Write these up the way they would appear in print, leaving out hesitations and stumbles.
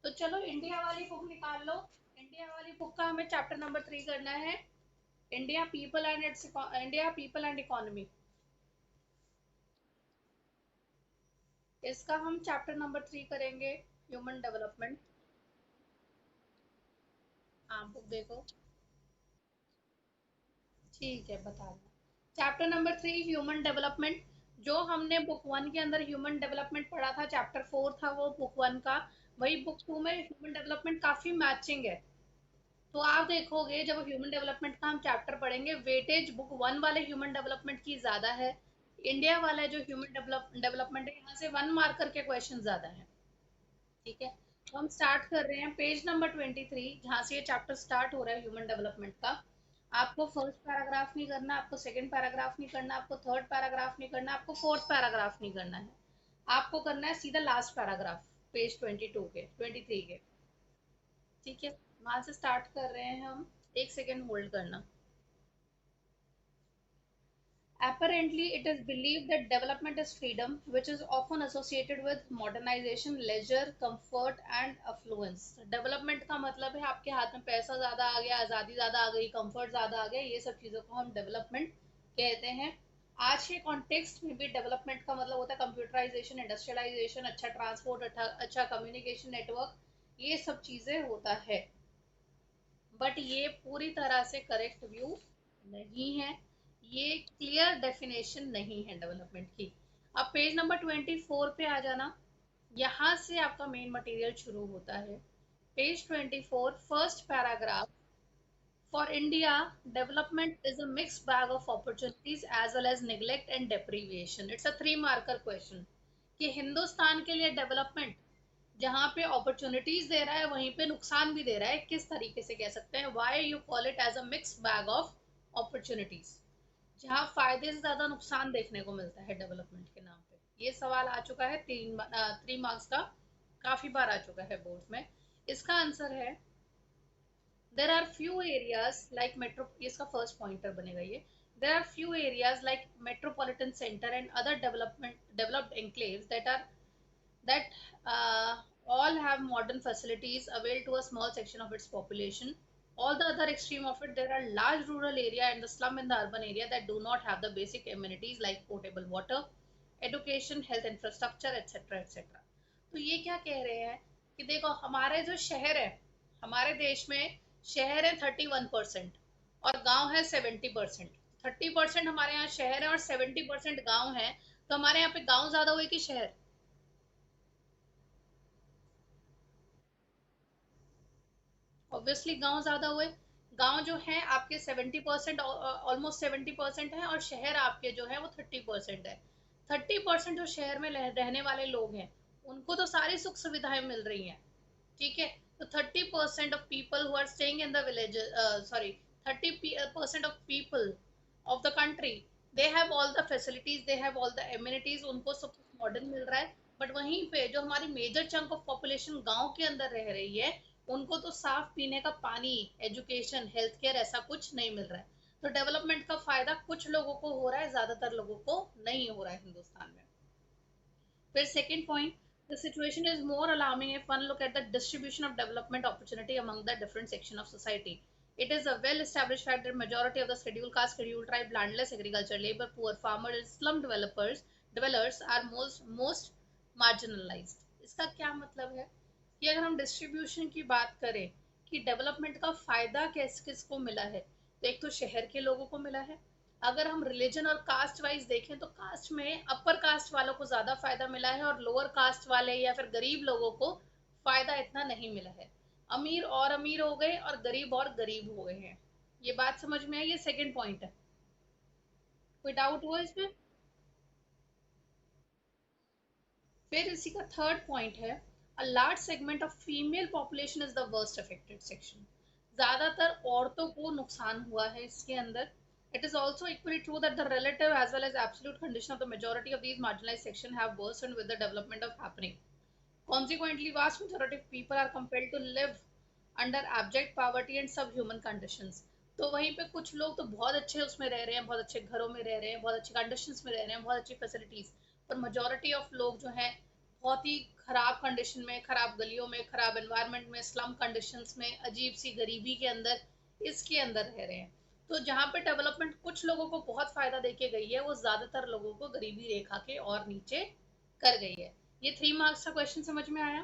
तो चलो इंडिया वाली बुक निकाल लो। इंडिया वाली बुक का हमें चैप्टर नंबर 3 करना है। India people and economy. इसका हम चैप्टर नंबर 3 करेंगे, ह्यूमन डेवलपमेंट। हाँ, बुक देखो। ठीक है, बता दो। Chapter number 3 human development. जो हमने बुक 1 के अंदर ह्यूमन डेवलपमेंट पढ़ा था, चैप्टर 4 था वो बुक 1 का। वही बुक 2 में ह्यूमन डेवलपमेंट काफी मैचिंग है। तो आप देखोगे जब ह्यूमन डेवलपमेंट का हम चैप्टर पढ़ेंगे, वेटेज बुक 1 वाले ह्यूमन डेवलपमेंट की ज्यादा है। इंडिया वाला जो ह्यूमन डेवलपमेंट है, यहाँ से 1 मार्कर के क्वेश्चन ज्यादा है। ठीक है, तो हम स्टार्ट कर रहे हैं पेज नंबर 23, जहाँ से ये चैप्टर स्टार्ट हो रहा है ह्यूमन डेवलपमेंट का। आपको फर्स्ट पैराग्राफ नहीं करना, आपको सेकंड पैराग्राफ नहीं करना, आपको थर्ड पैराग्राफ नहीं करना, आपको फोर्थ पैराग्राफ नहीं करना है। आपको करना है सीधा लास्ट पैराग्राफ, पेज 22 के 23 के। ठीक है, वहां से स्टार्ट कर रहे हैं हम। एक सेकेंड होल्ड करना। Apparently, it is believed that development is freedom, which is often associated with modernization, leisure, comfort, and affluence. Development का मतलब है आपके हाथ में पैसा ज्यादा आ गया, आजादी ज्यादा आ गई, कंफर्ट ज्यादा आ गया, ये सब चीजों को हम डेवलपमेंट कहते हैं। आज के कॉन्टेक्स्ट में भी डेवलपमेंट का मतलब होता है कंप्यूटराइजेशन, इंडस्ट्रियलाइजेशन, अच्छा ट्रांसपोर्ट, अच्छा कम्युनिकेशन नेटवर्क, ये सब चीजें होता है। बट ये पूरी तरह से करेक्ट व्यू नहीं है। ये क्लियर डेफिनेशन नहीं है डेवलपमेंट की। अब पेज नंबर 24 पे आ जाना। यहाँ से आपका मेन मटेरियल शुरू होता है। Page 24, first paragraph. For India, development is a mix bag of opportunities as well as neglect and deprivation. It's a 3 marker question कि हिंदुस्तान के लिए डेवलपमेंट जहाँ पे अपॉर्चुनिटीज दे रहा है, वहीं पे नुकसान भी दे रहा है। किस तरीके से कह सकते हैं, why you call it as a mix bag of opportunities, जहाँ फायदे से ज्यादा नुकसान देखने को मिलता है डेवलपमेंट के नाम पे। ये सवाल आ चुका है 3 मार्क्स का, काफी बार आ चुका है बोर्ड में। इसका आंसर है, there are few areas like metro, इसका फर्स्ट पॉइंटर बनेगा ये। there are few areas like metropolitan center and other developed enclaves that all have modern facilities available to a small section of its population. All the other extreme of it, there are large rural area and the slum in the urban area that do not have the basic amenities like potable water, education, health infrastructure, etc. etc. तो ये क्या कह रहे हैं कि देखो, हमारे जो शहर है, हमारे देश में शहर है 31% और गांव है 70%। 30% हमारे यहाँ शहर है और 70% गांव है। तो हमारे यहाँ पे गांव ज्यादा हुए कि शहर? ऑब्वियसली गांव ज्यादा हुए। गांव जो है आपके 70%, ऑलमोस्ट 70% है, और शहर आपके जो है वो 30% है। 30% जो शहर में रहने वाले लोग हैं, उनको तो सारी सुख सुविधाएं मिल रही हैं। ठीक है, तो 30% of people who are staying in the village, sorry, 30% of people of the country, they have all the facilities, they have all the amenities, उनको सब कुछ मॉडर्न मिल रहा है। बट वहीं पे जो हमारी मेजर चंक ऑफ पॉपुलेशन गांव के अंदर रह रही है, उनको तो साफ पीने का पानी, एजुकेशन, हेल्थ केयर, ऐसा कुछ नहीं मिल रहा है। तो डेवलपमेंट का फायदा कुछ लोगों को हो रहा है, ज्यादातर लोगों को नहीं हो रहा है हिंदुस्तान में। फिर second point, the situation is more alarming if one look at the distribution of development opportunity among the different section of society. It is a well established fact that majority of the scheduled caste, scheduled tribe, landless, agriculture labor, poor farmers and slum dwellers are most marginalized. इसका क्या मतलब है कि अगर हम distribution की बात करें कि डेवलपमेंट का फायदा किस किस को मिला है, तो एक तो शहर के लोगों को मिला है। अगर हम रिलीजन और कास्ट वाइज देखें, तो कास्ट में अपर कास्ट वालों को ज्यादा फायदा मिला है और लोअर कास्ट वाले या फिर गरीब लोगों को फायदा इतना नहीं मिला है। अमीर और अमीर हो गए और गरीब और गरीब हो गए हैं। ये बात समझ में आई? ये सेकंड पॉइंट है। कोई डाउट हुआ इसमें? फिर इसी का थर्ड पॉइंट है, a large segment of female population is the worst affected section. ज्यादातर औरतों को नुकसान हुआ है इसके अंदर। It is also equally true that the relative as well as absolute condition of the majority of these marginalized sections have worsened with the development of happening. Consequently, vast majority of people are compelled to live under abject poverty and subhuman conditions. तो वहीं पे कुछ लोग तो बहुत अच्छे उसमें रह रहे हैं, बहुत अच्छे घरों में रह रहे हैं, बहुत अच्छी कंडीशंस में रह रहे हैं, बहुत अच्छी फैसिलिटीज, पर मेजोरिटी ऑफ लोग जो हैं बहुत ही खराब कंडीशन में, खराब गलियों में, खराब एनवायरनमेंट में, स्लम कंडीशंस में, अजीब सी गरीबी के अंदर, इसके अंदर रह रहे हैं। तो जहाँ पे डेवलपमेंट कुछ लोगों को बहुत फायदा देके गई है, वो ज्यादातर लोगों को गरीबी रेखा के और नीचे कर गई है। ये 3 मार्क्स का क्वेश्चन समझ में आया?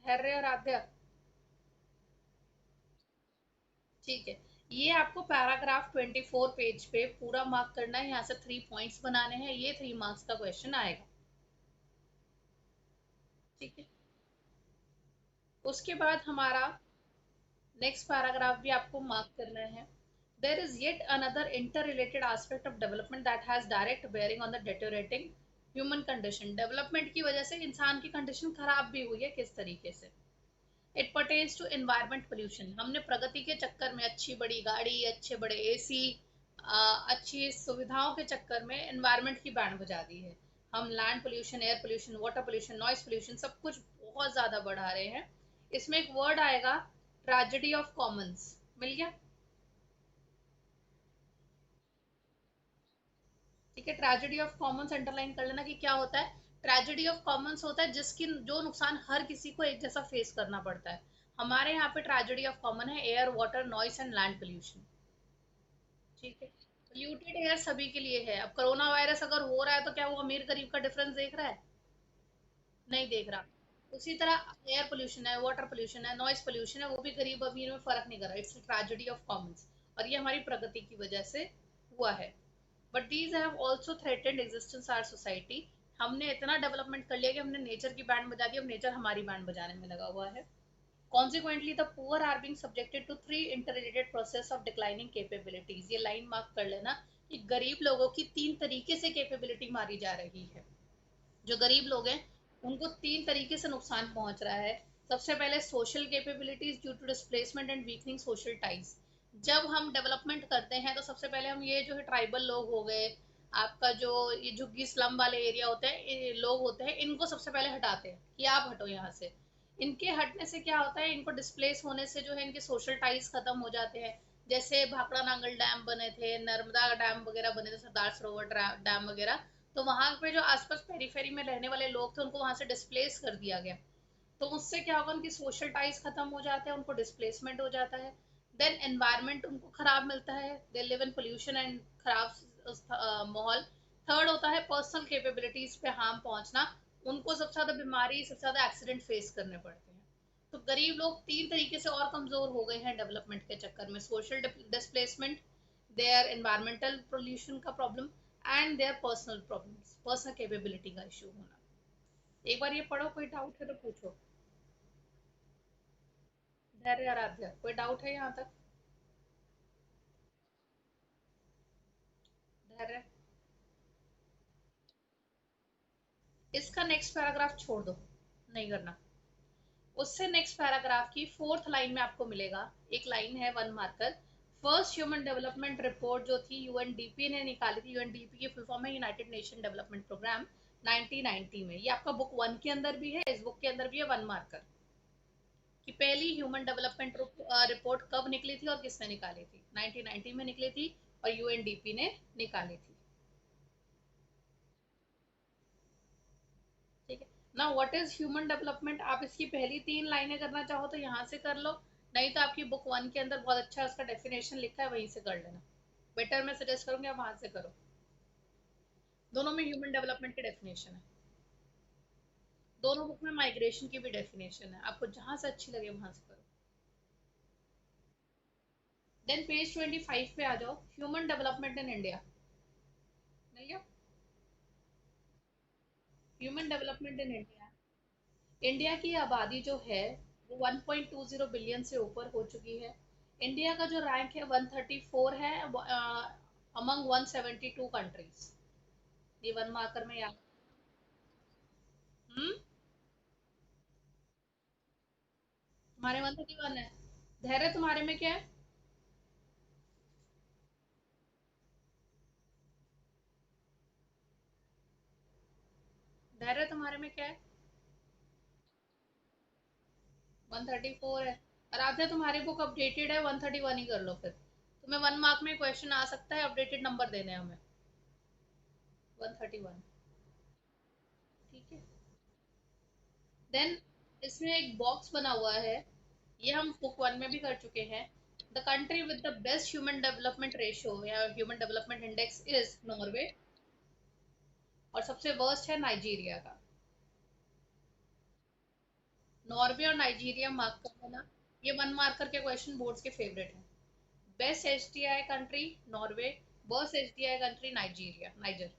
धैर्य और आद्या, ठीक है। ये आपको पैराग्राफ 24 पेज पे पूरा मार्क करना है, यहाँ से 3 पॉइंट्स बनाने हैं, ये 3 मार्क्स का क्वेश्चन आएगा। ठीक है। उसके बाद हमारा नेक्स्ट पैराग्राफ भी आपको मार्क करना है। There is yet another interrelated aspect of development that has direct bearing on the deteriorating human condition. Development की वजह से इंसान की कंडीशन खराब भी हुई है, किस तरीके से? It pertains to environment pollution. हमने प्रगति के चक्कर में अच्छी बड़ी गाड़ी, अच्छे बड़े एसी, अच्छी सुविधाओं के चक्कर में एनवायरमेंट की बैंड बजा दी है। हम land pollution, air pollution, water pollution, noise pollution सब कुछ बहुत ज्यादा बढ़ा रहे हैं। इसमें एक वर्ड आएगा, ट्रेजेडी ऑफ कॉमन्स। मिल गया? ठीक है, ट्रेजेडी ऑफ कॉमन्स अंडरलाइन कर लेना कि क्या होता है। ट्रेजेडी ऑफ कॉमन्स होता है जिसकी जो नुकसान हर किसी को एक जैसा फेस करना पड़ता है। हमारे यहाँ पे ट्रेजेडी ऑफ कॉमन है air, water, noise and land pollution. ठीक है। पोल्यूटेड एयर सभी के लिए है। अब कोरोना वायरस अगर हो रहा है तो क्या वो अमीर गरीब का डिफरेंस देख रहा है? नहीं देख रहा। उसी तरह एयर पोल्यूशन है, वाटर पोल्यूशन है, नॉइस पोल्यूशन है, वो भी गरीब अमीर में फर्क नहीं कर रहा। It's tragedy of commons. और ये हमारी प्रगति की वजह से हुआ है। But these have also threatened existence our society. हमने इतना डेवलपमेंट कर लिया कि हमने नेचर की बैंड बजा दी, अब नेचर हमारी बैंड बजाने में लगा हुआ है। Consequently, the poor are being subjected to 3 interrelated process of declining capabilities। ये लाइन मार्क कर लेना कि गरीब लोगों की 3 तरीके से कैपेबिलिटी मारी जा रही है। जो गरीब लोग हैं उनको 3 तरीके से नुकसान पहुंच रहा है। सबसे पहले social capabilities due to displacement and weakening social ties. जब हम डेवलपमेंट करते हैं तो सबसे पहले हम ये जो है ट्राइबल लोग हो गए, आपका जो ये झुग्गी स्लम वाले एरिया होते हैं, लोग होते हैं, इनको सबसे पहले हटाते हैं कि आप हटो यहाँ से। इनके हटने से क्या होता है, इनको डिस्प्लेस होने से जो है इनके सोशल टाइज खत्म हो जाते हैं। जैसे भाखड़ा नांगल डैम बने थे, नर्मदा डैम वगैरह बने थे, सरदार सरोवर डैम वगैरह, तो वहां पे जो आसपास पेरीफेरी में रहने वाले लोग थे उनको वहां से डिस्प्लेस कर दिया गया। तो उससे क्या होगा, उनकी सोशल टाइज खत्म हो जाते हैं, उनको डिस्प्लेसमेंट हो जाता है। देन एनवायरनमेंट उनको खराब मिलता है, they live in pollution and खराब माहौल। थर्ड होता है पर्सनल कैपेबिलिटीज पे हार्म पहुंचना। उनको सबसे ज्यादा बीमारी, सबसे ज्यादा एक्सीडेंट फेस करने पड़ते हैं। तो गरीब लोग 3 तरीके से और कमजोर हो गए हैं डेवलपमेंट के चक्कर में। Social displacement, there environmental pollution का problem, and there personal problems, personal capability का इशू होना। एक बार ये पढ़ो, कोई डाउट है तो पूछो। धैर्य आराध्या, कोई डाउट है यहाँ तक? धैर्य, इसका नेक्स्ट पैराग्राफ छोड़ दो, नहीं करना। उससे नेक्स्ट पैराग्राफ की 4th लाइन में आपको मिलेगा, एक लाइन है 1 marker. First human development report जो थी यूएनडीपी ने निकाली थी, यूएनडीपी की फुल फॉर्म है यूनाइटेड नेशन डेवलपमेंट प्रोग्राम, 1990 में। ये आपका बुक 1 के अंदर भी है, इस बुक के अंदर भी है 1 मार्कर। कि पहली ह्यूमन डेवलपमेंट रिपोर्ट कब निकली थी और किसने निकाली थी? 1990 में निकली थी और यूएनडीपी ने निकाली थी। ठीक है ना। व्हाट इज ह्यूमन डेवलपमेंट, आप इसकी पहली 3 लाइनें करना चाहो तो यहाँ से कर लो, नहीं तो आपकी बुक 1 के अंदर बहुत अच्छा उसका डेफिनेशन लिखा है, वहीं से कर लेना। बेटर मैं सजेस्ट करूंगी आप वहां से करो। दोनों में ह्यूमन डेवलपमेंट की डेफिनेशन है। दोनों बुक में माइग्रेशन की भी डेफिनेशन है, आपको जहां से अच्छी लगे वहां से करो। देन पेज 25 पे आ जाओ, ह्यूमन डेवलपमेंट इन इंडिया। मिल गया? Human development in India. India की आबादी जो है वो 1.20 बिलियन से ऊपर हो चुकी है। इंडिया का जो रैंक है 134 है अमंग 172 कंट्रीज। ये 1 मार्कर में याद। हम्म, तुम्हारे 131 है। धैर्य, तुम्हारे में क्या है? धैर्य, तुम्हारे में क्या है? 134 है। आराध्या, तुम्हारी बुक अपडेटेड है, 131 ही कर लो फिर। तुम्हें 1 मार्क में क्वेश्चन आ सकता है, अपडेटेड नंबर देने हैं हमें। 131। ठीक है। देन इसमें एक बॉक्स बना हुआ है, ये हम बुक वन में भी कर चुके हैं। The country with the best human development ratio या human development index is Norway, और सबसे वर्स्ट है नाइजीरिया का। नॉर्वे और नाइजीरिया मार्क कर लेना, ये वन मार्कर के क्वेश्चन बोर्ड्स के फेवरेट हैं। Best HDI country Norway, worst HDI country Nigeria, Niger.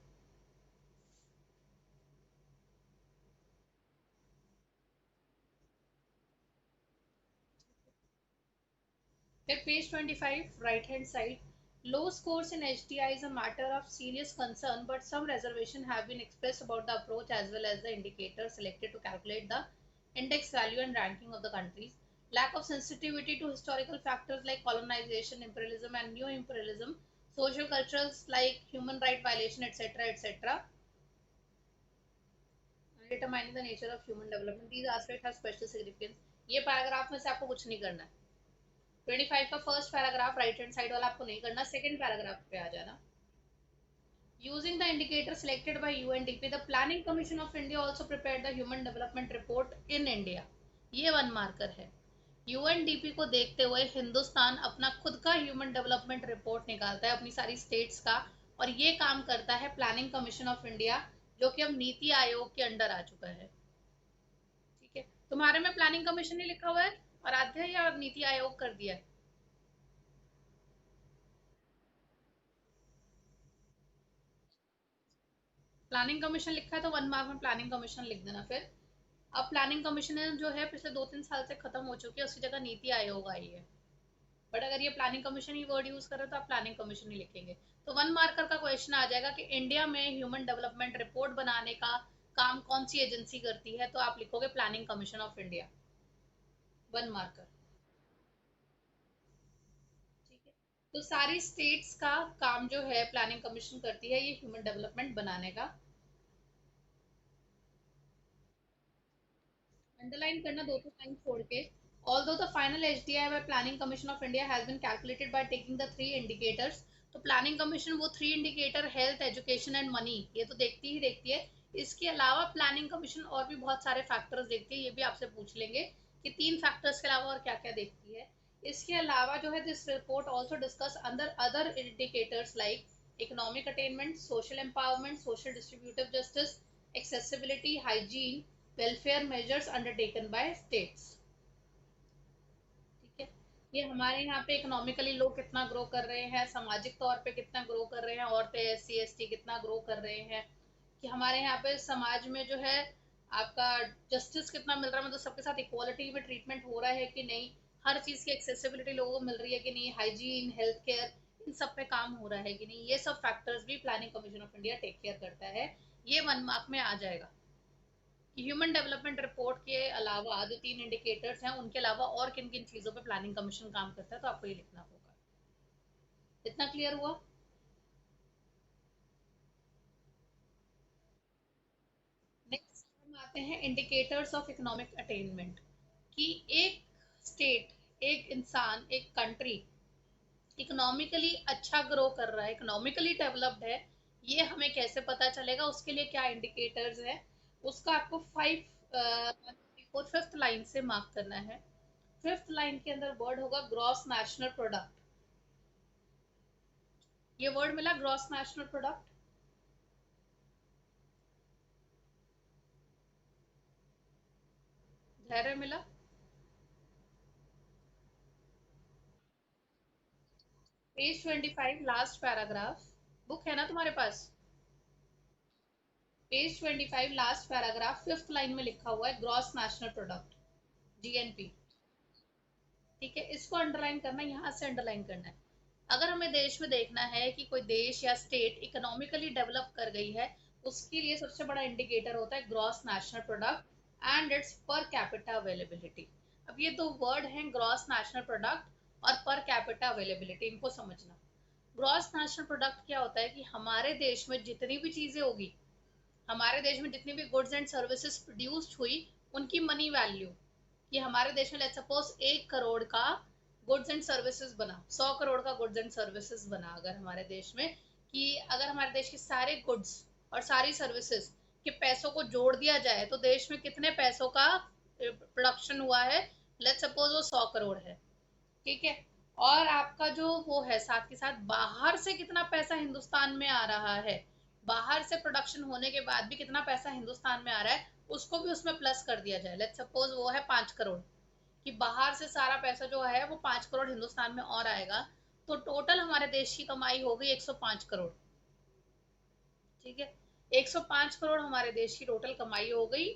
फिर page 25 right hand side, low scores in HDI is a matter of serious concern, but some reservation have been expressed about the approach as well as the indicators selected to calculate the index value and ranking of the countries. Lack of sensitivity to historical factors like colonization, imperialism, and new imperialism, social cultures like human right violation, etc., etc. Determining the nature of human development, these aspects have special significance. ये paragraph में से आपको कुछ नहीं करना है। 25 का first paragraph right hand side वाला आपको नहीं करना, सेकंड पैराग्राफ पे आ जाना। Using the indicator selected by UNDP, the Planning Commission of India also prepared the Human Development Report in India. ये वन मार्कर है। यूएनडीपी को देखते हुए हिंदुस्तान अपना खुद का ह्यूमन डेवलपमेंट रिपोर्ट निकालता है अपनी सारी स्टेट्स का, और ये काम करता है प्लानिंग कमीशन ऑफ इंडिया, जो कि अब नीति आयोग के अंडर आ चुका है। ठीक है, तुम्हारे में प्लानिंग कमीशन ही लिखा हुआ है और आध्या या नीति आयोग कर दिया है? प्लानिंग कमीशन लिखा है तो वन मार्क में प्लानिंग कमीशन लिख देना फिर। अब प्लानिंग कमीशन जो है पिछले 2-3 साल से खत्म हो चुकी है, उसकी जगह नीति आयोग आई है। बट अगर ये प्लानिंग कमीशन ही वर्ड यूज करे तो आप प्लानिंग कमीशन ही लिखेंगे। तो वन मार्कर का क्वेश्चन आ जाएगा कि इंडिया में ह्यूमन डेवलपमेंट रिपोर्ट बनाने का काम कौन सी एजेंसी करती है, तो आप लिखोगे planning commission of India, one marker. ठीक है, तो सारी स्टेट्स का काम जो है प्लानिंग कमीशन करती है ये ह्यूमन डेवलपमेंट बनाने का। अंडरलाइन करना दो तो लाइन छोड़ के। Although the final HDI by Planning Commission of India has been calculated by taking the three indicators, तो प्लानिंग कमीशन वो three indicator health, education and money ये तो देखती ही देखती है। इसके अलावा प्लानिंग कमीशन और भी बहुत सारे फैक्टर्स देखती है, ये भी आपसे पूछ लेंगे कि तीन फैक्टर्स के अलावा और क्या क्या देखती है। इसके अलावा जो है दिस रिपोर्ट ऑल्सो डिस्कस अंदर other indicators like economic attainment, social empowerment, social distributive justice, accessibility, hygiene, welfare measures undertaken by states. ठीक है, ये हमारे यहाँ पे इकोनॉमिकली लोग कितना ग्रो कर रहे हैं, सामाजिक तौर पे कितना ग्रो कर रहे हैं, औरतें SC ST कितना ग्रो कर रहे हैं, कि हमारे यहाँ पे समाज में जो है आपका जस्टिस कितना मिल रहा है, मतलब सबके साथ इक्वालिटी में ट्रीटमेंट हो रहा है कि नहीं, हर चीज़ की एक्सेसिबिलिटी लोगों को मिल रही है कि नहीं, हाइजीन, हेल्थ केयर, इन सब पे काम हो रहा है कि नहीं, ये सब फैक्टर्स भी planning commission of India take care करता है। ये वन मार्क में आ जाएगा। ह्यूमन डेवलपमेंट रिपोर्ट के अलावा जो तीन इंडिकेटर्स हैं उनके अलावा और किन किन चीज़ों पे प्लानिंग कमीशन काम करता है, तो आपको ये लिखना होगा। इतना क्लियर हुआ? नेक्स्ट हम आते हैं इंडिकेटर्स ऑफ इकोनॉमिक अटेनमेंट, कि एक स्टेट, एक इंसान, एक कंट्री इकोनॉमिकली अच्छा ग्रो कर रहा है, इकोनॉमिकली डेवलप्ड है, ये हमें कैसे पता चलेगा, उसके लिए क्या इंडिकेटर्स है, उसका आपको फाइव फिफ्थ लाइन से मार्क करना है। फिफ्थ लाइन के अंदर वर्ड होगा ग्रॉस नेशनल प्रोडक्ट। ये वर्ड मिला ग्रॉस नेशनल प्रोडक्ट, धैर्य मिला? पेज 25 लास्ट पैराग्राफ, बुक है ना तुम्हारे पास? Page 25 last paragraph fifth line में लिखा हुआ है ग्रॉस नेशनल प्रोडक्ट, GNP। ठीक है, इसको अंडरलाइन करना, यहाँ से अंडरलाइन करना है। अगर हमें देश में देखना है कि कोई देश या स्टेट इकोनॉमिकली डेवलप कर गई है, उसके लिए सबसे बड़ा इंडिकेटर होता है gross national product and it's per capita availability. अब ये दो वर्ड हैं, ग्रॉस नेशनल प्रोडक्ट और पर कैपिटा अवेलेबिलिटी, इनको समझना। ग्रॉस नेशनल प्रोडक्ट क्या होता है कि हमारे देश में जितनी भी चीजें होगी, हमारे देश में जितनी भी गुड्स एंड सर्विसेज प्रोड्यूस्ड हुई, उनकी मनी वैल्यू, कि हमारे देश में लेट्स सपोज 1 करोड़ का गुड्स एंड सर्विसेज बना, 100 करोड़ का गुड्स एंड सर्विसेज बना अगर हमारे देश में, कि अगर हमारे देश के सारे गुड्स और सारी सर्विसेज के पैसों को जोड़ दिया जाए तो देश में कितने पैसों का प्रोडक्शन हुआ है। लेट्स सपोज वो 100 करोड़ है, ठीक है। और आपका जो वो है साथ के साथ बाहर से कितना पैसा हिंदुस्तान में आ रहा है, बाहर से प्रोडक्शन होने के बाद भी कितना पैसा हिंदुस्तान में आ रहा है, उसको भी उसमें प्लस कर दिया जाए। लेट्स सपोज वो है 5 करोड़, कि बाहर से सारा पैसा जो है वो 5 करोड़ हिंदुस्तान में और आएगा, तो टोटल हमारे देश की कमाई हो गई 105 करोड़, ठीक है। 105 करोड़ हमारे देश की टोटल कमाई हो गई,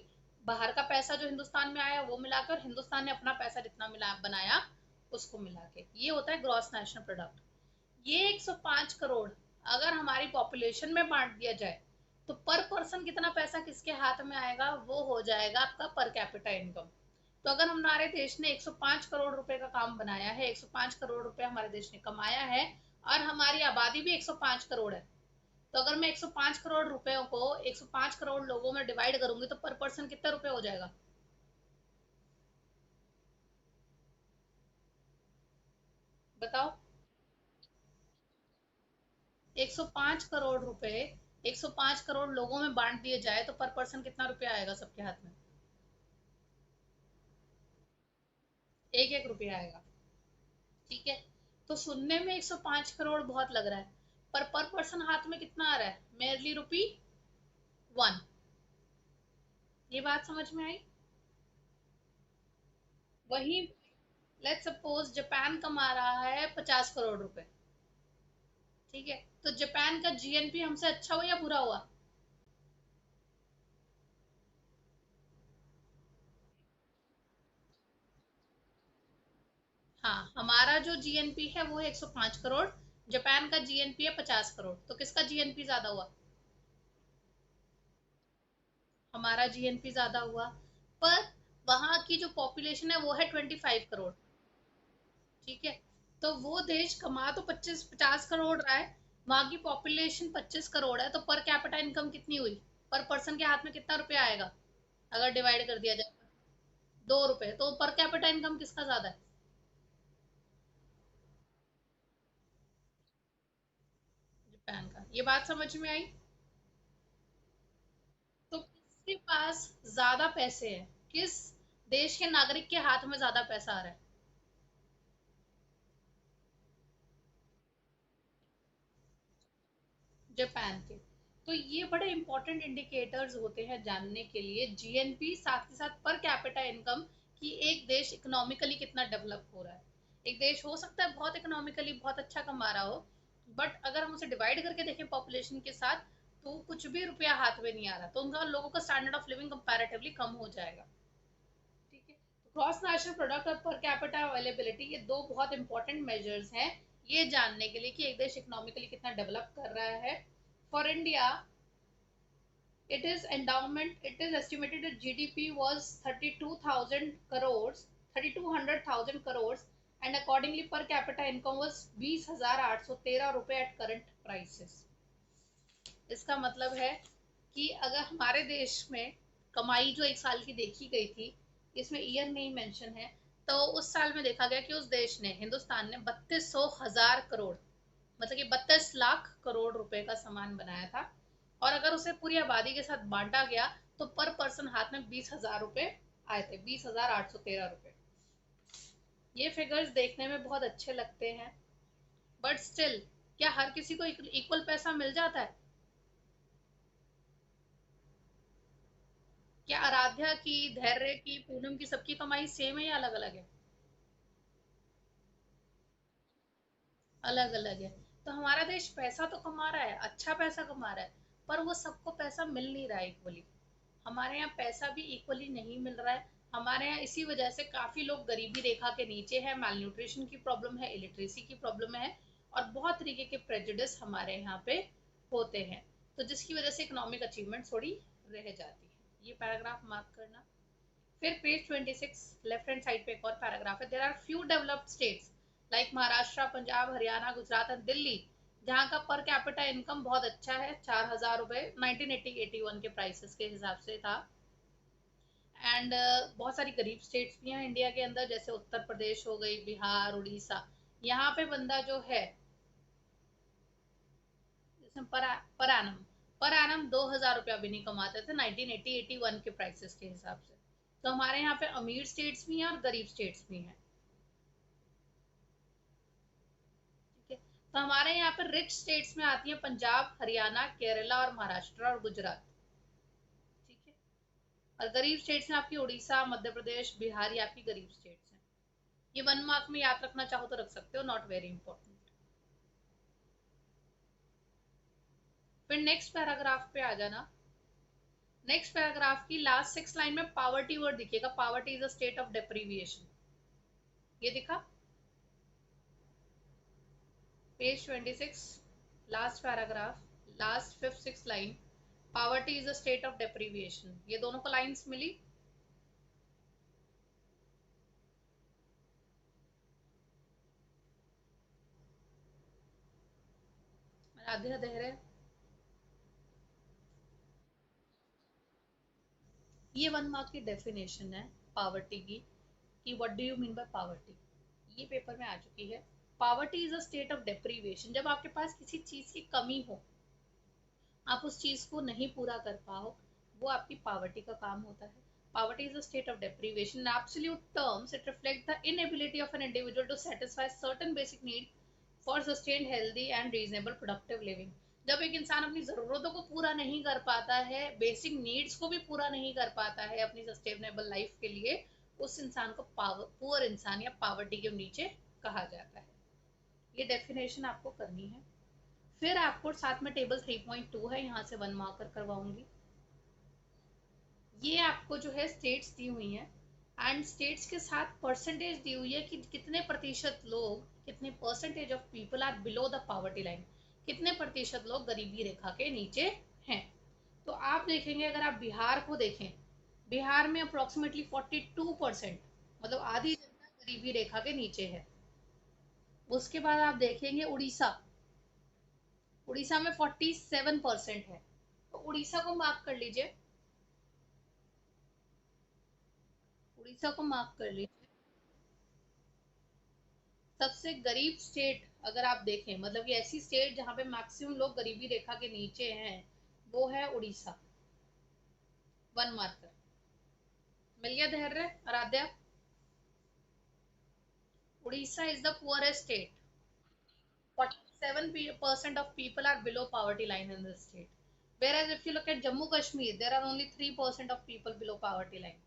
बाहर का पैसा जो हिंदुस्तान में आया वो मिलाकर, हिंदुस्तान ने अपना पैसा जितना मिला बनाया उसको मिला के, ये होता है ग्रॉस नेशनल प्रोडक्ट। ये 105 करोड़ अगर हमारी पॉपुलेशन में बांट दिया जाए तो पर पर्सन कितना पैसा किसके हाथ में आएगा, वो हो जाएगा आपका पर कैपिटा इनकम। तो अगर हमारे देश ने 105 करोड़ रुपए का काम बनाया है, 105 करोड़ रुपए हमारे देश ने कमाया है, और हमारी आबादी भी 105 करोड़ है, तो अगर मैं 105 करोड़ रुपयों को 105 करोड़ लोगों में डिवाइड करूंगी तो पर पर्सन कितने रुपए हो जाएगा, बताओ। 105 करोड़ रुपए 105 करोड़ लोगों में बांट दिए जाए तो पर पर्सन कितना रुपया आएगा सबके हाथ में, एक एक रुपया आएगा, ठीक है। तो सुनने में 105 करोड़ बहुत लग रहा है, पर पर्सन हाथ में कितना आ रहा है, मेयरली रुपी 1। ये बात समझ में आई। वही लेट्स सपोज जापान कमा रहा है 50 करोड़ रुपए, ठीक है। तो जापान का जीएनपी हमसे अच्छा हुआ या बुरा हुआ, हाँ, हमारा जो जीएनपी है वो है 105 करोड़, जापान का जीएनपी है 50 करोड़, तो किसका जीएनपी ज्यादा हुआ, हमारा जीएनपी ज्यादा हुआ। पर वहां की जो पॉपुलेशन है वो है 25 करोड़, ठीक है। तो वो देश कमा तो 25-50 करोड़ रहा है, वहां की पॉपुलेशन 25 करोड़ है, तो पर कैपिटा इनकम कितनी हुई, पर पर्सन के हाथ में कितना रुपया आएगा अगर डिवाइड कर दिया जाए, 2 रुपए। तो पर कैपिटा इनकम किसका ज्यादा है, जापान का। ये बात समझ में आई। तो किसके पास ज्यादा पैसे हैं, किस देश के नागरिक के हाथ में ज्यादा पैसा आ रहा है, जापान के। तो ये बड़े इंपॉर्टेंट इंडिकेटर्स होते हैं जानने के लिए, जीएनपी साथ के साथ पर कैपिटा इनकम, कि एक देश इकोनॉमिकली कितना डेवलप हो रहा है। एक देश हो सकता है बहुत इकोनॉमिकली बहुत अच्छा कमा रहा हो, बट अगर हम उसे डिवाइड करके देखें पॉपुलेशन के साथ तो कुछ भी रुपया हाथ में नहीं आ रहा, तो उनका लोगों का स्टैंडर्ड ऑफ लिविंग कंपैरेटिवली कम हो जाएगा, ठीक है। ग्रॉस नेशनल प्रोडक्ट और पर कैपिटा अवेलेबिलिटी ये दो बहुत इंपॉर्टेंट मेजर्स हैं ये जानने के लिए कि एक देश इकोनॉमिकली कितना डेवलप कर रहा है। For India it is endowment, it is estimated that GDP was 32,000 crores, 3200,000 crores, and accordingly per capita income was 20,813 रुपए at current prices। इसका मतलब है कि अगर हमारे देश में कमाई जो एक साल की देखी गई थी, इसमें ईयर नहीं मेंशन है, तो उस साल में देखा गया कि उस देश ने, हिंदुस्तान ने 3200,000 करोड़, मतलब कि 32 लाख करोड़ रुपए का सामान बनाया था। और अगर उसे पूरी आबादी के साथ बांटा गया तो पर पर्सन हाथ में 20,000 रुपए आए थे, 20,813 रुपए। ये फिगर्स देखने में बहुत अच्छे लगते हैं, बट स्टिल क्या हर किसी को इक्वल पैसा मिल जाता है, क्या आराध्या की, धैर्य की, पूनम की सबकी कमाई सेम है या अलग अलग है, अलग अलग है। तो हमारा देश पैसा तो कमा रहा है, अच्छा पैसा कमा रहा है, पर वो सबको पैसा मिल नहीं रहा है इक्वली। हमारे यहाँ पैसा भी इक्वली नहीं मिल रहा है। हमारे यहाँ इसी वजह से काफी लोग गरीबी रेखा के नीचे है, माल न्यूट्रिशन की प्रॉब्लम है, इलिटरेसी की प्रॉब्लम है, और बहुत तरीके के प्रेजुडिस हमारे यहाँ पे होते हैं, तो जिसकी वजह से इकोनॉमिक अचीवमेंट थोड़ी रह जाती है। ये पैराग्राफ मार्क करना। फिर पेज 26 लेफ्ट हैंड साइड पे एक और पैराग्राफ है, there are few developed states like Maharashtra, Punjab, Haryana, Gujarat and Delhi, जहाँ का पर कैपिटा इनकम बहुत अच्छा है, 4,000 रुपए 1980-81 के प्राइसेस के हिसाब से था। एंड बहुत सारी गरीब स्टेट्स भी हैं इंडिया के अंदर, जैसे उत्तर प्रदेश हो गई, बिहार, उड़ीसा। यहाँ पे बंदा जो है, पर, पर एनम पर एनम 2,000 रुपया भी नहीं कमाते थे 1980-81 के प्राइसेस के हिसाब से। तो हमारे यहाँ पे अमीर स्टेट्स भी हैं और गरीब स्टेट्स भी हैं। ठीक है, तो हमारे यहाँ पे रिच स्टेट्स में आती हैं पंजाब, हरियाणा, केरला और महाराष्ट्र और गुजरात। ठीक है, और गरीब स्टेट्स में आपकी उड़ीसा, मध्य प्रदेश, बिहार, ये आपकी गरीब स्टेट्स हैं। ये 1 मार्क में याद रखना चाहो तो रख सकते हो, नॉट वेरी इंपॉर्टेंट। फिर नेक्स्ट पैराग्राफ पे आ जाना। नेक्स्ट पैराग्राफ की लास्ट 6 लाइन में पावर्टी वर्ड दिखेगा, poverty is a state of deprivation. ये दिखा, page 26, last paragraph, last fifth six line, poverty is a state of deprivation. ये दोनों को लाइंस मिली। राधे राधे। ये 1 मार्क की डेफिनेशन है पावर्टी की, कि what do you mean by poverty. ये पेपर में आ चुकी है। Poverty is a state of deprivation, जब आपके पास किसी चीज की कमी हो, आप उस चीज को नहीं पूरा कर पाओ, वो आपकी पावर्टी का काम होता है। Poverty is a state of deprivation. In absolute terms, it reflects the inability of an individual to satisfy certain basic needs for sustained, healthy and reasonable productive living. जब एक इंसान अपनी ज़रूरतों को पूरा नहीं कर पाता है, बेसिक नीड्स को भी पूरा नहीं कर पाता है अपनी सस्टेनेबल लाइफ के लिए, उस इंसान को पुअर इंसान या पावर्टी के नीचे कहा जाता है। ये डेफिनेशन आपको करनी है। फिर आपको साथ में टेबल 3.2 है, यहाँ से 1 मार्कर करवाऊंगी। ये आपको जो है स्टेट्स दी हुई हैं, एंड स्टेट्स के साथ परसेंटेज दी हुई है कि कितने प्रतिशत लोग, कितने percentage of people are below the poverty line, कितने प्रतिशत लोग गरीबी रेखा के नीचे हैं। तो आप देखेंगे, अगर आप बिहार को देखें, बिहार में अप्रोक्सीमेटली 42%, मतलब आधी जनता गरीबी रेखा के नीचे है। उसके बाद आप देखेंगे उड़ीसा, उड़ीसा में 47% है। तो उड़ीसा को मार्क कर लीजिए, उड़ीसा को मार्क कर लीजिए। सबसे गरीब स्टेट अगर आप देखें, मतलब कि ऐसी स्टेट जहां पे मैक्सिमम लोग गरीबी रेखा के नीचे हैं, वो है उड़ीसा। 1 मार्कर मिल गया Dhairya Aaradhya. Orissa is the poorest state. 47% of people are below poverty line in this state, whereas if you look at Jammu Kashmir, there are only 3% of people below poverty line।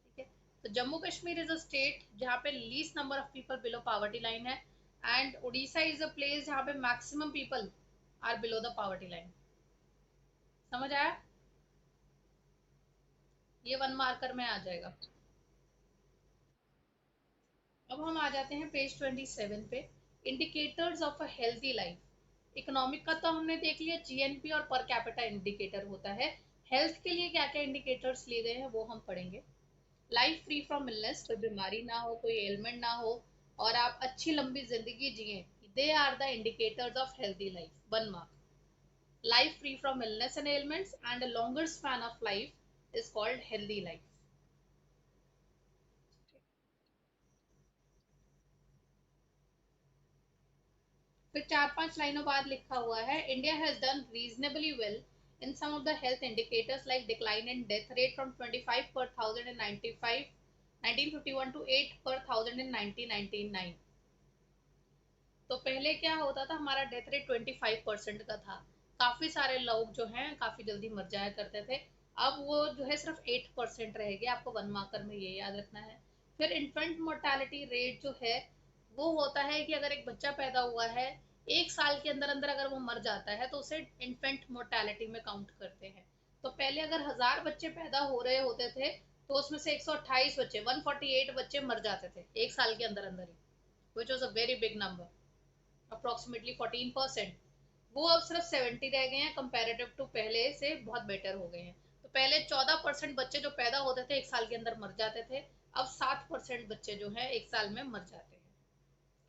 ठीक है, तो Jammu Kashmir is a state जहाँ पे least number of people below poverty line है, and Orissa is a place जहाँ पे maximum people are below the poverty line. समझ आया? ये 1 मार्कर में आ जाएगा। अब हम आ जाते हैं पेज 27 पे, indicators of a healthy life. Economic का तो हमने देख लिया, जीएनपी और पर कैपिटा इंडिकेटर होता है। हेल्थ के लिए क्या क्या इंडिकेटर्स लिए गए हैं वो हम पढ़ेंगे। लाइफ फ्री फ्रॉम इलनेस, कोई बीमारी ना हो, कोई एलिमेंट ना हो, और आप अच्छी लंबी जिंदगी जिए, they are the indicators of healthy life. 1 mark. Life free from illness and elements and a longer span of life is called healthy life. फिर 4-5 लाइनों बाद लिखा हुआ है, India has done reasonably well in some of the health indicators like decline in death rate from 25 per thousand in 1951 to 8 per thousand in 1999। तो पहले क्या होता था, हमारा डेथ रेट 25% का था, काफी सारे लोग जो हैं काफी जल्दी मर जाया करते थे। अब वो जो है सिर्फ 8% रह गया, आपको 1 मार्कर में ये याद रखना है। फिर इन्फेंट मोर्टालिटी रेट जो है, वो होता है कि अगर एक बच्चा पैदा हुआ है, 1 साल के अंदर अंदर अगर वो मर जाता है तो उसे इन्फेंट मोर्टालिटी में काउंट करते हैं। तो पहले अगर 1000 बच्चे पैदा हो रहे होते थे, तो उसमें से 128 बच्चे, 148 बच्चे मर जाते थे 1 साल के अंदर अंदर ही, which was a very big number, approximately 14%। वो अब सिर्फ 70 रह गए हैं, कंपेरेटिव टू पहले से बहुत बेटर हो गए हैं। तो पहले 14% बच्चे जो पैदा होते थे 1 साल के अंदर मर जाते थे, अब 7% बच्चे जो है 1 साल में मर जाते हैं।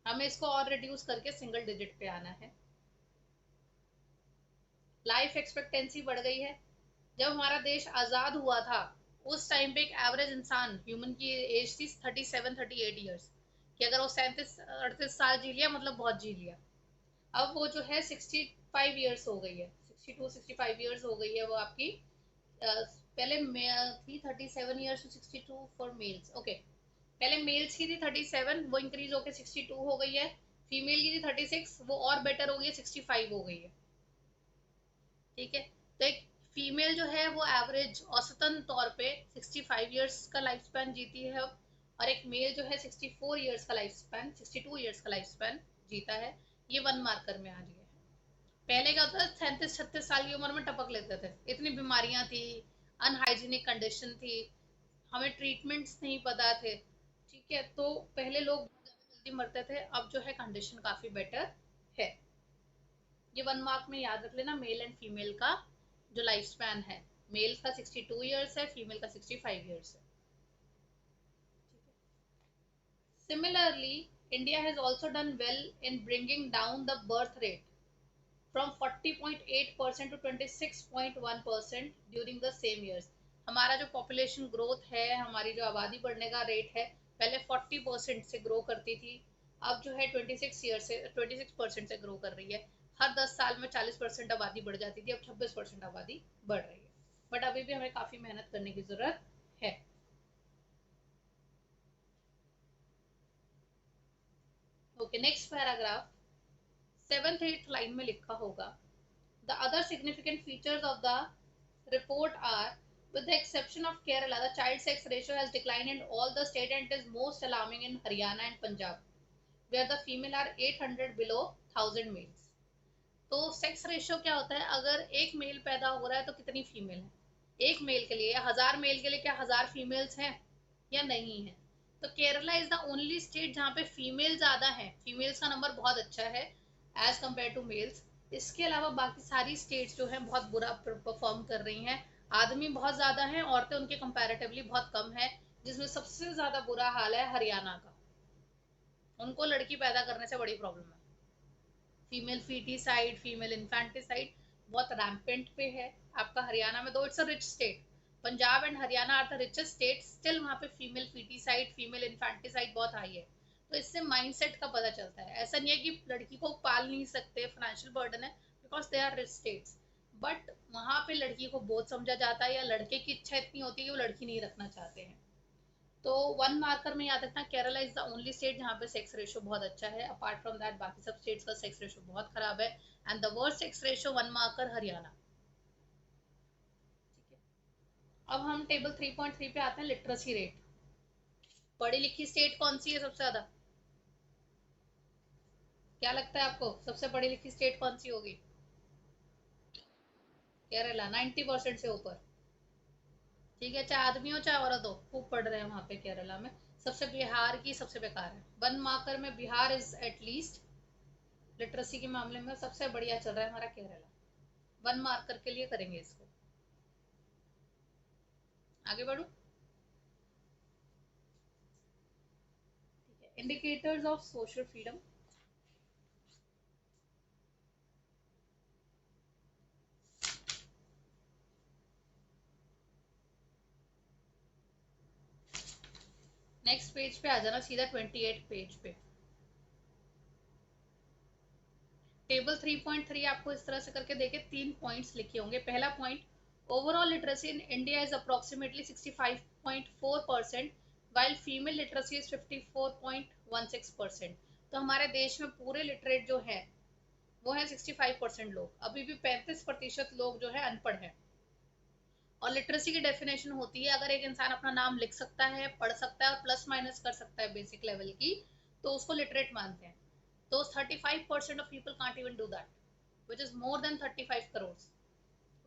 हमें इसको और रिड्यूस करके सिंगल डिजिट पे आना है। लाइफ एक्सपेक्टेंसी बढ़ गई है। जब हमारा देश आज़ाद हुआ था, उस टाइम पे एक एवरेज इंसान, ह्यूमन की एज थी 37-38 ईयर्स, कि अगर वो 37-38 साल जी लिया मतलब बहुत जी लिया। अब वो जो है 65 ईयर्स हो गई है, 62-65 ईयर्स हो गई है वो आपकी। पहले थी 37 years to 62 for males, okay. पहले मेल्स की थी 37, वो इंक्रीज होकर 62 हो गई है। फीमेल की थी 36, वो और बेटर हो गई है, 65 हो गई है। ठीक है। तो एक फीमेल जो है वो एवरेज औसतन तौर पे 65 ईयर्स का लाइफ स्पैन जीती है, और एक मेल जो है 64 ईयर्स का लाइफ स्पैन, 62 ईयर्स का लाइफ स्पैन जीता है। ये वन मार्कर में आ गया है। पहले क्या होता था, 37-36 साल की उम्र में टपक लेते थे, इतनी बीमारियां थी, अनहाइजीनिक कंडीशन थी, हमें ट्रीटमेंट्स नहीं पता थे। ठीक है, तो पहले लोग बहुत ज्यादा जल्दी मरते थे, अब जो है कंडीशन काफी बेटर है। ये वन मार्क में याद रख लेना, मेल एंड फीमेल का जो लाइफ स्पैन है, मेल का 62 ईयर्स है, फीमेल का 65 ईयर्स है। Similarly, India has also done well in bringing down the birth rate from 40.8% to 26.1% during the same years. हमारा जो पॉपुलेशन ग्रोथ है, हमारी जो आबादी बढ़ने का रेट है, पहले 40% से ग्रो करती थी, अब जो है 26% से ग्रो कर रही है। हर 10 साल में 40% आबादी बढ़ जाती थी, अब 26% आबादी बढ़ रही है। बट अभी भी हमें काफ़ी मेहनत करने की ज़रूरत है। Okay, next paragraph 7th-8th line में लिखा होगा, the other significant features of the report are, with the exception of Kerala, the child sex ratio has declined in all the state and it is most alarming in Haryana and Punjab, where the female are 800 below 1000 males. तो sex ratio क्या होता है, अगर एक mail पैदा हो रहा है तो कितनी फीमेल है एक मेल के लिए, या 1000 मेल के लिए क्या 1000 फीमेल्स हैं या नहीं है। तो Kerala is the only state जहाँ पे फीमेल ज्यादा है, फीमेल्स का नंबर बहुत अच्छा है एज कम्पेयर टू मेल्स। इसके अलावा बाकी सारी स्टेट्स जो है बहुत बुरा परफॉर्म कर रही हैं, आदमी बहुत ज्यादा हैं, औरतें उनके कंपैरेटिवली बहुत कम है, जिसमें सबसे ज्यादा बुरा हाल है हरियाणा का। उनको लड़की पैदा करने से बड़ी प्रॉब्लम है, फीमेल फीटिसाइड, फीमेल इन्फेंटिसाइड बहुत रैम्पेंट पे है आपका हरियाणा में। Though it's a rich state, Punjab and Haryana are the richest state, still वहाँ पे फीमेल फीटिसाइड, फीमेल इन्फेंटिसाइड बहुत हाई है। तो इससे माइंडसेट का पता चलता है, ऐसा नहीं है कि लड़की को पाल नहीं सकते, फाइनेंशियल बर्डन है, because they are rich states, but वहाँ पे लड़की को बहुत समझा जाता है, या लड़के की इच्छा इतनी होती है कि वो लड़की नहीं रखना चाहते हैं। तो वन मार्कर में याद रखना, Kerala is the only state जहाँ पे सेक्स रेशियो बहुत अच्छा है, अपार्ट फ्रॉम दैट बाकी सब स्टेट्स का सेक्स रेशियो बहुत खराब है। And the worst sex ratio one marker Haryana. ठीक है, अब हम टेबल 3.3 पे आते हैं, लिटरेसी रेट। पढ़ी लिखी स्टेट कौन सी है सबसे ज्यादा, क्या लगता है आपको सबसे पढ़ी लिखी स्टेट कौन सी होगी? केरला, 90% से ऊपर। ठीक है, चाहे आदमी हो चाहे औरत हो, खूब पढ़ रहे हैं वहां पे केरला में। सबसे बिहार की सबसे बेकार है, वन मार्कर में बिहार इज एटलीस्ट लिटरेसी के मामले में सबसे बढ़िया चल रहा है हमारा केरला। वन मार्कर के लिए करेंगे इसको। आगे बढ़ू, indicators of social freedom. Next page पे आ जाना सीधा, 28 पेज पे। टेबल 3.3 आपको इस तरह से करके देखे, 3 पॉइंट्स लिखे होंगे। पहला point, overall literacy in India is approximately 65.4%, while female literacy is 54.16%। तो हमारे देश में पूरे लिटरेट जो है वो है 65% लोग, अभी भी 35% लोग जो है अनपढ़ है। और लिटरेसी की डेफिनेशन होती है, अगर एक इंसान अपना नाम लिख सकता है, पढ़ सकता है और प्लस माइनस कर सकता है बेसिक लेवल की, तो उसको लिटरेट मानते हैं। तो 35% of people can't even do that, which is more than 35 crore.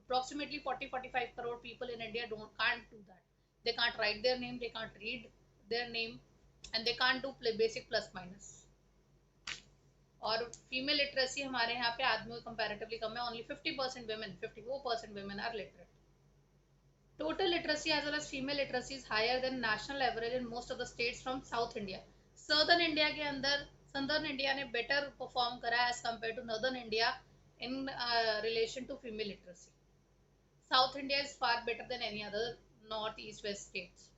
Approximately 40-45 crore people in India don't can't do that. They can't write their name, they can't read their name, and they can't do basic plus minus. और female literacy हमारे यहाँ पे आदमियों comparatively कम है, only 50% women, 54% women are literate. Total literacy as well as female literacy is higher than national average in most of the states from South India. Southern India के अंदर Southern India ने better perform करा as compared to Northern India in relation to female literacy. South India is far better than any other north, east, west states.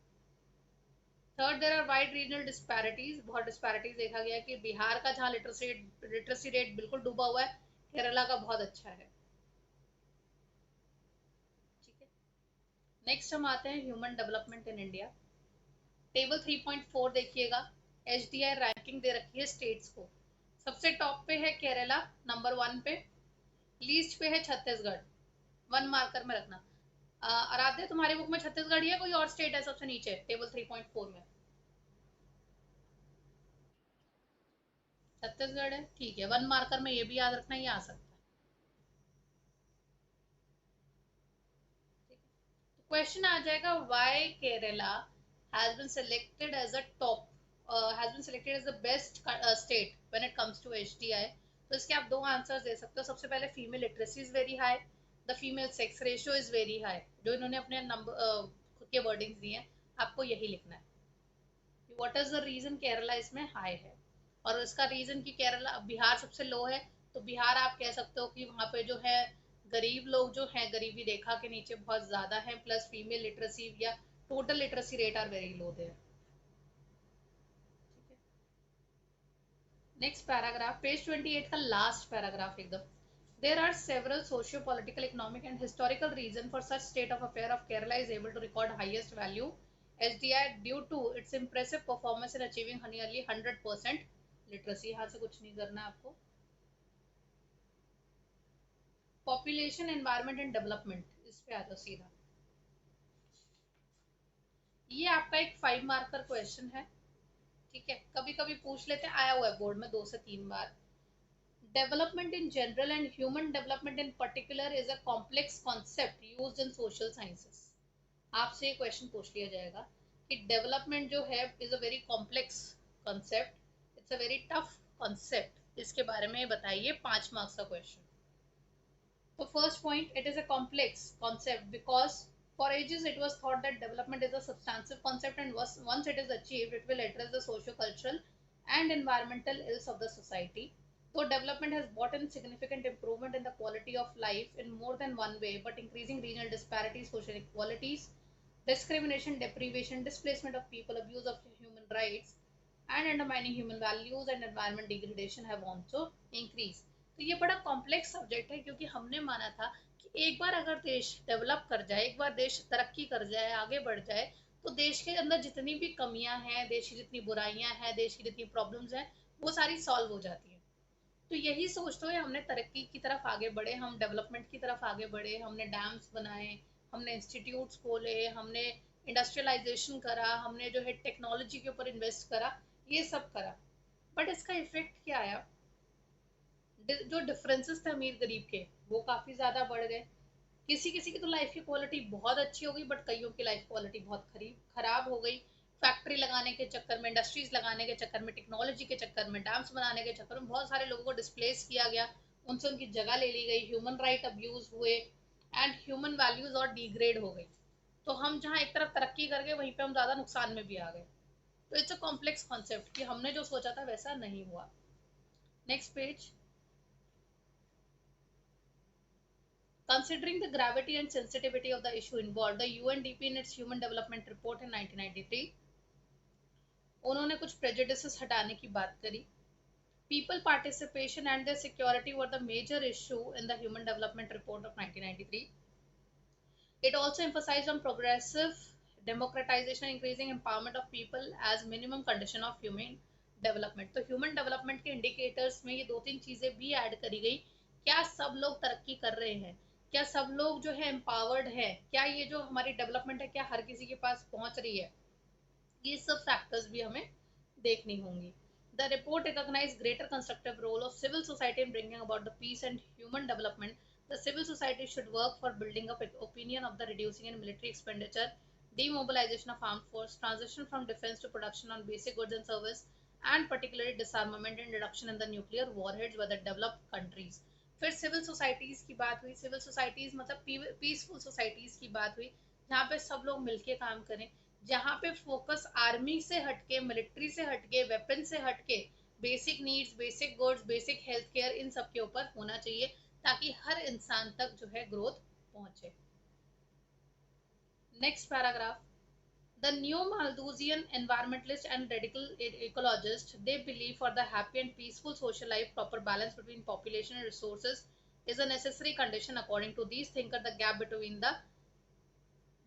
Third, there are wide regional disparities, बहुत disparities देखा गया कि बिहार का जहाँ literacy rate बिल्कुल डूबा हुआ है, केरला का बहुत अच्छा है। ठीक है, नेक्स्ट हम आते हैं human development in India. Table 3.4 देखिएगा, एचडीआई रैंकिंग दे रखी है स्टेट्स को। सबसे टॉप पे है केरला, नंबर 1 पे। लीस्ट पे है छत्तीसगढ़। 1 मार्कर में रखना। आराध्य, तुम्हारी बुक में छत्तीसगढ़ ही है, कोई और स्टेट है सबसे नीचे टेबल 3.4 में? छत्तीसगढ़ है, ठीक है, 1 मार्कर में ये भी याद रखना, ये आ सकता है। क्वेश्चन आ जाएगा, why Kerala has been selected as a top, has been selected as the best state when it comes to HDI. तो इसके आप दो आंसर्स दे सकते हो। सबसे पहले, female literacy is very high, the female sex ratio is very high. जो इन्होंने अपने नंबर खुद के वर्डिंग्स दिए हैं, आपको यही लिखना है। What is the reason Kerala इसमें हाई है। और इसका रीजन कि केरला, बिहार सबसे लो है, तो बिहार आप कह सकते हो कि वहाँ पे जो है गरीब लोग जो हैं गरीबी रेखा के नीचे बहुत ज्यादा है, प्लस फीमेल लिटरेसी या total literacy rate are very low there. ठीक है, नेक्स्ट पैराग्राफ, पेज 28 का लास्ट पैराग्राफ एकदम। There are several socio-political, economic, and historical reasons for such state of affair of Kerala is able to record highest value SDI due to its impressive performance in achieving nearly 100% literacy। यहाँ से कुछ नहीं करना है आपको। Population, environment and development, इस पे आ जाओ सीधा। ये आपका एक 5 मार्कर क्वेश्चन है। ठीक है, कभी कभी पूछ लेते हैं, आया हुआ है बोर्ड में 2 से 3 बार। Development in general and human development in particular is a complex concept used in social sciences। आपसे ये क्वेश्चन पूछ लिया जाएगा कि डेवलपमेंट जो है is a very complex concept, it's a very tough concept, इसके बारे में बताइए। 5 मार्क्स का क्वेश्चन। तो first point, it is a complex concept because for ages it was thought that development is a substantive concept and once it is achieved it will address the socio-cultural and environmental ills of the society. Though development has brought in significant improvement in the quality of life in more than one way, but increasing regional disparities, social inequalities, discrimination, deprivation, displacement of people, abuse of human rights, and undermining human values and environment degradation have also increased। तो ये बड़ा complex subject है, क्योंकि हमने माना था कि एक बार अगर देश डेवलप कर जाए, एक बार देश तरक्की कर जाए, आगे बढ़ जाए, तो देश के अंदर जितनी भी कमियां हैं, देश की जितनी बुराइयां हैं, देश की जितनी प्रॉब्लम्स हैं, वो सारी सॉल्व हो जाती हैं। तो यही सोचते हुए हमने तरक्की की तरफ आगे बढ़े, हम डेवलपमेंट की तरफ आगे बढ़े, हमने डैम्स बनाए, हमने इंस्टीट्यूट्स खोले, हमने इंडस्ट्रियलाइजेशन करा, हमने जो है टेक्नोलॉजी के ऊपर इन्वेस्ट करा, ये सब करा। बट इसका इफेक्ट क्या आया, जो डिफरेंसेस थे अमीर गरीब के, वो काफी ज्यादा बढ़ गए। किसी किसी की तो लाइफ की क्वालिटी बहुत अच्छी हो गई, बट कईयों की लाइफ क्वालिटी बहुत खराब हो गई। फैक्ट्री लगाने के चक्कर में, इंडस्ट्रीज लगाने के चक्कर में, टेक्नोलॉजी के चक्कर में, डैम्स बनाने के चक्कर में बहुत सारे लोगों को डिस्प्लेस किया गया, उनसे उनकी जगह ले ली गई, ह्यूमन राइट अब्यूज हुए, एंड ह्यूमन वैल्यूज और डिग्रेड हो गई। तो हम जहाँ एक तरफ तरक्की कर गए, वहीं पे हम ज्यादा नुकसान में भी आ गए। तो इट्स अ कॉम्प्लेक्स कॉन्सेप्ट कि हमने जो सोचा था वैसा नहीं हुआ। Next page. Considering the gravity and sensitivity of the issue involved, the UNDP in its Human Development Report in 1993, उन्होंने कुछ prejudices हटाने की बात करी। People participation and their security were the major issue in the Human Development Report of 1993. It also emphasized on progressive democratization and increasing empowerment of people as minimum condition of human development। तो human development के indicators में ये 2-3 चीजें भी add करी गई। क्या सब लोग तरक्की कर रहे हैं, क्या सब लोग जो है empowered है, क्या ये जो हमारी डेवलपमेंट है, क्या हर किसी के पास पहुंच रही है, ये सब फैक्टर्स भी हमें देखनी होंगी। The report recognized greater constructive role of civil society in bringing about the peace and human development. The civil society should work for building up opinion of the reducing in military expenditure, demobilization of armed force, transition from defense to production on basic goods and service, and particularly disarmament and reduction in the nuclear warheads by the developed countries। फिर civil societies की बात हुई। Civil societies मतलब peaceful societies की बात हुई, जहाँ पे सब लोग मिलके काम करें, जहाँ पे फोकस आर्मी से हटके, मिलिट्री से हटके, वेपन से हटके basic needs, basic goods, basic health care, इन सब के ऊपर होना चाहिए, ताकि हर इंसान तक जो है ग्रोथ पहुंचे। Next paragraph, The new Malthusian environmentalist and radical ecologist, they believe for the happy and peaceful social life, proper balance between population and resources is a necessary condition. According to these thinkers, the gap between the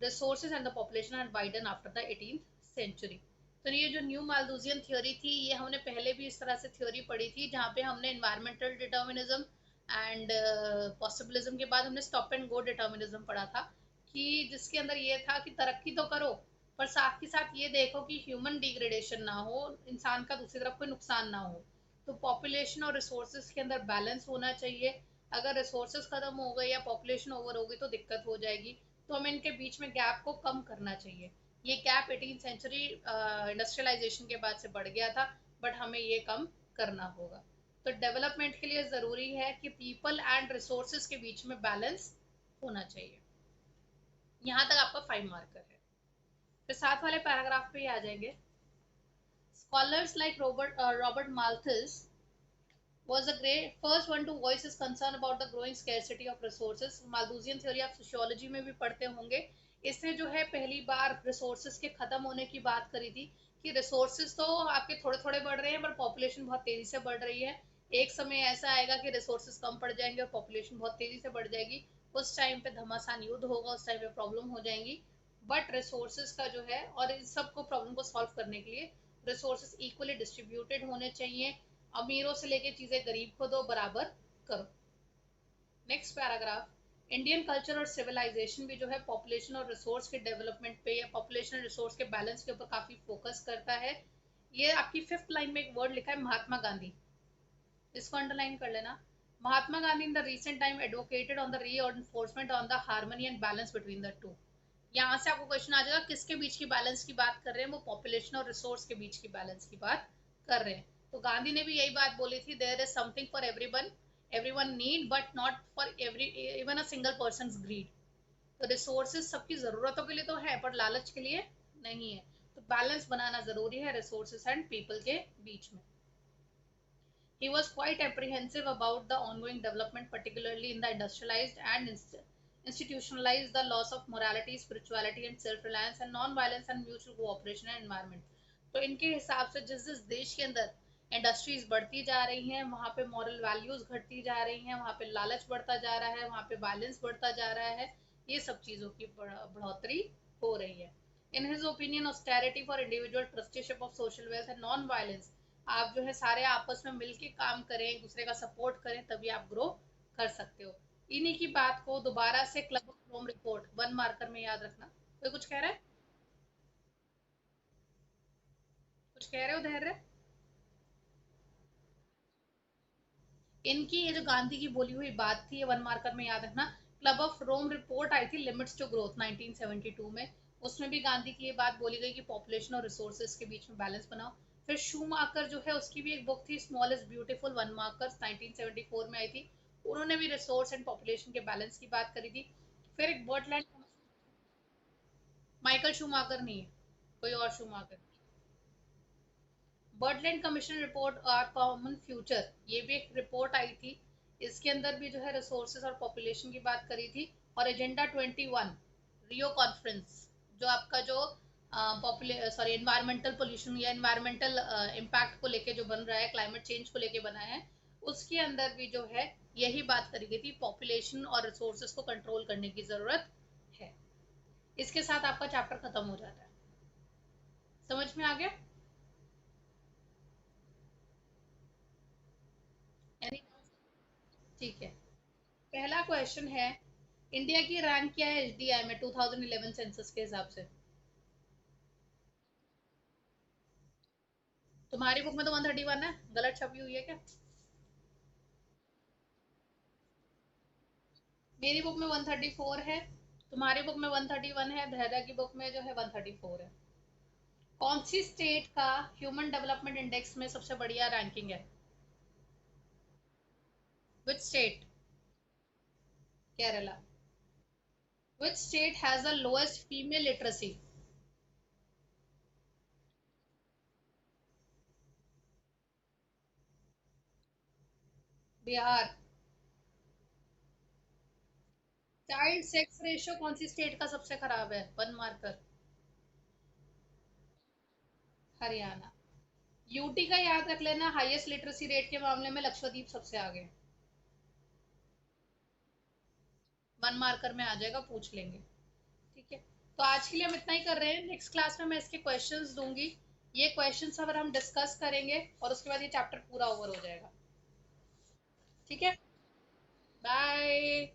resources and the population had widened after the 18th century. तो ये जो new मालदूजियन theory थी, ये हमने पहले भी इस तरह से थ्योरी पढ़ी थी, जहाँ पे हमने इन्वायरमेंटल डिटर्मिनिज्म एंड पॉसिबिलिज्म के बाद हमने स्टॉप एंड गो डिटर्मिनिज्म पढ़ा था, कि जिसके अंदर ये था कि तरक्की तो करो, पर साथ के साथ ये देखो कि ह्यूमन डिग्रेडेशन ना हो, इंसान का दूसरी तरफ कोई नुकसान ना हो। तो पॉपुलेशन और रिसोर्सेज के अंदर बैलेंस होना चाहिए। अगर रिसोर्सेज खत्म हो गए या पॉपुलेशन ओवर हो गई तो दिक्कत हो जाएगी। तो हमें इनके बीच में गैप को कम करना चाहिए। ये गैप 18th सेंचुरी इंडस्ट्रियलाइजेशन के बाद से बढ़ गया था, बट हमें ये कम करना होगा। तो डेवलपमेंट के लिए ज़रूरी है कि पीपल एंड रिसोर्सेज के बीच में बैलेंस होना चाहिए। यहाँ तक आपका 5 मार्कर है। फिर साथ वाले पैराग्राफ पे ही आ जाएंगे। Scholars like Robert Malthus was the great first one to voice his concern about the growing scarcity of resources. Malthusian theory आप सोशियोलॉजी में भी पढ़ते होंगे। इसने जो है पहली बार रिसोर्सेज के खत्म होने की बात करी थी, कि रिसोर्सेज तो आपके थोड़े थोड़े बढ़ रहे हैं, पर पॉपुलेशन बहुत तेजी से बढ़ रही है। एक समय ऐसा आएगा कि रिसोर्सेज कम पड़ जाएंगे और पॉपुलेशन बहुत तेजी से बढ़ जाएगी। उस टाइम पे घमासान युद्ध होगा, उस टाइम पे प्रॉब्लम हो जाएंगी। बट रिसोर्सेज का जो है, और इन सबको प्रॉब्लम को सॉल्व करने के लिए रिसोर्सेज इक्वली डिस्ट्रीब्यूटेड होने चाहिए। अमीरों से लेके चीजें गरीब को दो, बराबर करो। नेक्स्ट पैराग्राफ, इंडियन कल्चर और सिविलाइजेशन भी जो है पॉपुलेशन और रिसोर्स के डेवलपमेंट पे या पॉपुलेशन और रिसोर्स के बैलेंस के ऊपर काफी फोकस करता है। ये आपकी 5th लाइन में एक वर्ड लिखा है महात्मा गांधी, इसको अंडरलाइन कर लेना। Mahatma Gandhi in the recent time advocated on the reinforcement on the harmony and balance between the two. यहाँ से आपको क्वेश्चन आ जाएगा किसके बीच की बैलेंस की बात कर रहे हैं, वो पॉपुलेशन और रिसोर्स के बीच की बैलेंस की बात कर रहे हैं। तो गांधी ने भी यही बात बोली थी, there is something for everyone, everyone need but not for every even a single person greed. तो रिसोर्सेज सबकी जरूरतों के लिए तो है, पर लालच के लिए नहीं है। तो बैलेंस बनाना जरूरी है रिसोर्सेज एंड पीपल के बीच में। He was quite apprehensive about the ongoing development, particularly in the industrialized and institutionalized, the loss of morality, spirituality, and self-reliance, and non-violence and mutual cooperation and environment. तो इनके हिसाब से जिस जिस देश के अंदर इंडस्ट्रीज बढ़ती जा रही हैं, वहाँ पे मॉरल वैल्यूज घटती जा रही हैं, वहाँ पे लालच बढ़ता जा रहा है, वहाँ पे वायलेंस बढ़ता जा रहा है, ये सब चीज़ों की बढ़ोतरी हो रही है। In his opinion, austerity for individual, trusteeship of social wealth and non violence, आप जो है सारे आपस में मिलके काम करें, एक दूसरे का सपोर्ट करें, तभी आप ग्रो कर सकते हो। इन्हीं की बात को दोबारा से club of Rome report 1 marker में याद रखना। कोई कुछ कह रहा है? कुछ कह रहे हो धैर्य? इनकी ये जो गांधी की बोली हुई बात थी, ये 1 मार्कर में याद रखना। क्लब ऑफ रोम रिपोर्ट आई थी, लिमिट्स टू ग्रोथ, 1972 में। उसमें भी गांधी की ये बात बोली गई कि पॉपुलेशन और रिसोर्सेज के बीच में बैलेंस बनाओ। फिर शू मार्कर जो है, उसकी भी एक बुक थी, स्मॉल इज ब्यूटीफुल, 1 मार्कर, 1974 में आई थी। उन्होंने भी रिसोर्स एंड पॉपुलेशन के बैलेंस की बात करी थी। फिर एक बर्टलैंड, माइकल शू मार्कर नहीं है, कोई और शू मार्कर। Brundtland commission report our common future, ये भी एक रिपोर्ट आई थी। इसके अंदर भी जो है रिसोर्सेज और पॉपुलेशन की बात करी थी। और एजेंडा 21, रियो कॉन्फ्रेंस, जो आपका जो सॉरी एनवायरमेंटल पोल्यूशन या एनवायरमेंटल इम्पैक्ट को लेके जो बन रहा है, क्लाइमेट चेंज को लेके बना है, उसके अंदर भी जो है यही बात करी गई थी, पॉपुलेशन और रिसोर्सेज को कंट्रोल करने की जरूरत है। इसके साथ आपका चैप्टर खत्म हो जाता है। समझ में आ गया? Any- ठीक है। पहला क्वेश्चन है, इंडिया की रैंक क्या है एचडीआई में 2011 सेंसस के हिसाब से? तुम्हारी बुक में तो 131 है, गलत छपी हुई है क्या? मेरी बुक में 134 है, तुम्हारी बुक में 131 है, धैर्य की बुक में जो है 134 है। कौन सी स्टेट का ह्यूमन डेवलपमेंट इंडेक्स में सबसे बढ़िया रैंकिंग है? Which state? Kerala. Which state has the lowest female literacy? Bihar. Child sex ratio कौन सी स्टेट का सबसे खराब है? 1 मार्कर। हरियाणा। यूटी का याद रख लेना, हाईएस्ट लिटरेसी रेट के मामले में लक्षद्वीप सबसे आगे। वन मार्कर में आ जाएगा, पूछ लेंगे। ठीक है, तो आज के लिए हम इतना ही कर रहे हैं। नेक्स्ट क्लास में मैं इसके क्वेश्चंस दूंगी, ये क्वेश्चंस अब हम डिस्कस करेंगे और उसके बाद ये चैप्टर पूरा ओवर हो जाएगा। ठीक है, बाय।